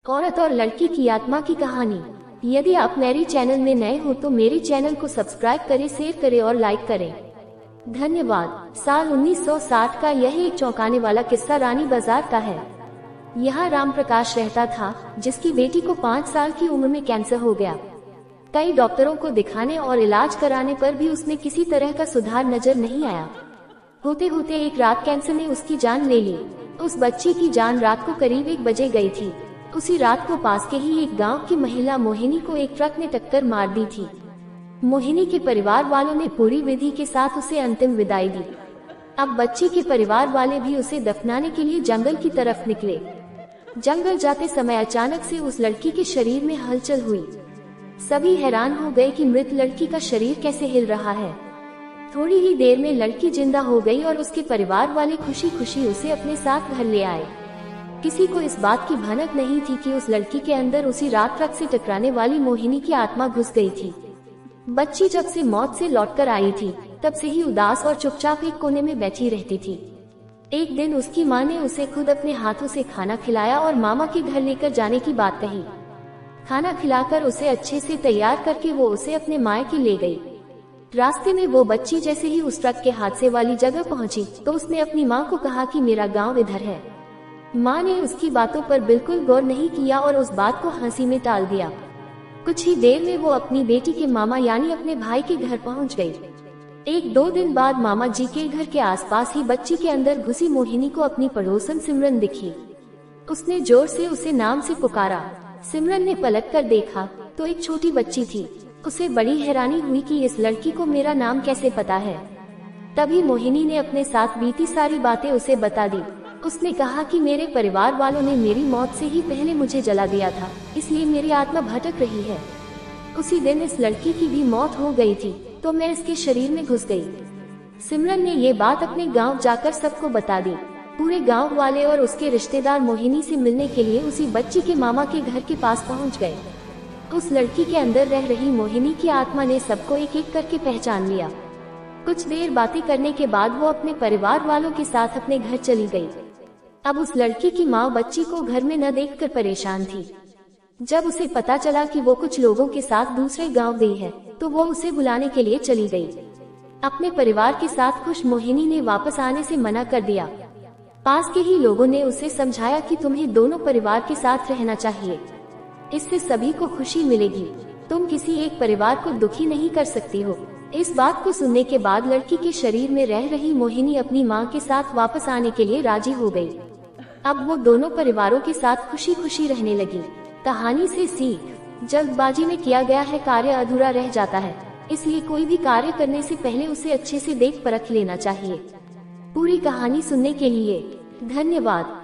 औरत और लड़की की आत्मा की कहानी। यदि आप मेरे चैनल में नए हो तो मेरे चैनल को सब्सक्राइब करें, शेयर करें और लाइक करें। धन्यवाद। साल 1960 का यह एक चौंकाने वाला किस्सा रानी बाजार का है। यहाँ राम प्रकाश रहता था, जिसकी बेटी को 5 साल की उम्र में कैंसर हो गया। कई डॉक्टरों को दिखाने और इलाज कराने पर भी उसमें किसी तरह का सुधार नजर नहीं आया। होते होते एक रात कैंसर ने उसकी जान ले ली। उस बच्ची की जान रात को करीब 1 बजे गई थी। उसी रात को पास के ही एक गांव की महिला मोहिनी को एक ट्रक ने टक्कर मार दी थी। मोहिनी के परिवार वालों ने पूरी विधि के साथ उसे अंतिम विदाई दी। अब बच्ची के परिवार वाले भी उसे दफनाने के लिए जंगल की तरफ निकले। जंगल जाते समय अचानक से उस लड़की के शरीर में हलचल हुई। सभी हैरान हो गए कि मृत लड़की का शरीर कैसे हिल रहा है। थोड़ी ही देर में लड़की जिंदा हो गई और उसके परिवार वाले खुशी खुशी उसे अपने साथ घर ले आए। किसी को इस बात की भनक नहीं थी कि उस लड़की के अंदर उसी रात ट्रक से टकराने वाली मोहिनी की आत्मा घुस गई थी। बच्ची जब से मौत से लौटकर आई थी, तब से ही उदास और चुपचाप एक कोने में बैठी रहती थी। एक दिन उसकी माँ ने उसे खुद अपने हाथों से खाना खिलाया और मामा के घर लेकर जाने की बात कही। खाना खिलाकर उसे अच्छे से तैयार करके वो उसे अपने मायके ले गई। रास्ते में वो बच्ची जैसे ही उस ट्रक के हादसे वाली जगह पहुंची, तो उसने अपनी माँ को कहा कि मेरा गांव इधर है। माँ ने उसकी बातों पर बिल्कुल गौर नहीं किया और उस बात को हंसी में टाल दिया। कुछ ही देर में वो अपनी बेटी के मामा यानी अपने भाई के घर पहुंच गई। 1-2 दिन बाद मामा जी के घर के आसपास ही बच्ची के अंदर घुसी मोहिनी को अपनी पड़ोसन सिमरन दिखी। उसने जोर से उसे नाम से पुकारा। सिमरन ने पलट कर देखा तो एक छोटी बच्ची थी। उसे बड़ी हैरानी हुई कि इस लड़की को मेरा नाम कैसे पता है। तभी मोहिनी ने अपने साथ बीती सारी बातें उसे बता दी। उसने कहा कि मेरे परिवार वालों ने मेरी मौत से ही पहले मुझे जला दिया था, इसलिए मेरी आत्मा भटक रही है। उसी दिन इस लड़की की भी मौत हो गई थी, तो मैं इसके शरीर में घुस गई। सिमरन ने ये बात अपने गांव जाकर सबको बता दी। पूरे गांव वाले और उसके रिश्तेदार मोहिनी से मिलने के लिए उसी बच्ची के मामा के घर के पास पहुंच गए। उस लड़की के अंदर रह रही मोहिनी की आत्मा ने सबको एक एक करके पहचान लिया। कुछ देर बातें करने के बाद वो अपने परिवार वालों के साथ अपने घर चली गई। अब उस लड़की की माँ बच्ची को घर में न देखकर परेशान थी। जब उसे पता चला कि वो कुछ लोगों के साथ दूसरे गांव गई है, तो वो उसे बुलाने के लिए चली गई। अपने परिवार के साथ खुश मोहिनी ने वापस आने से मना कर दिया। पास के ही लोगों ने उसे समझाया कि तुम्हें दोनों परिवार के साथ रहना चाहिए, इससे सभी को खुशी मिलेगी। तुम किसी एक परिवार को दुखी नहीं कर सकती हो। इस बात को सुनने के बाद लड़की के शरीर में रह रही मोहिनी अपनी माँ के साथ वापस आने के लिए राजी हो गई। अब वो दोनों परिवारों के साथ खुशी खुशी रहने लगी। कहानी से सीख: जल्दबाजी में किया गया है कार्य अधूरा रह जाता है, इसलिए कोई भी कार्य करने से पहले उसे अच्छे से देख परख लेना चाहिए। पूरी कहानी सुनने के लिए धन्यवाद।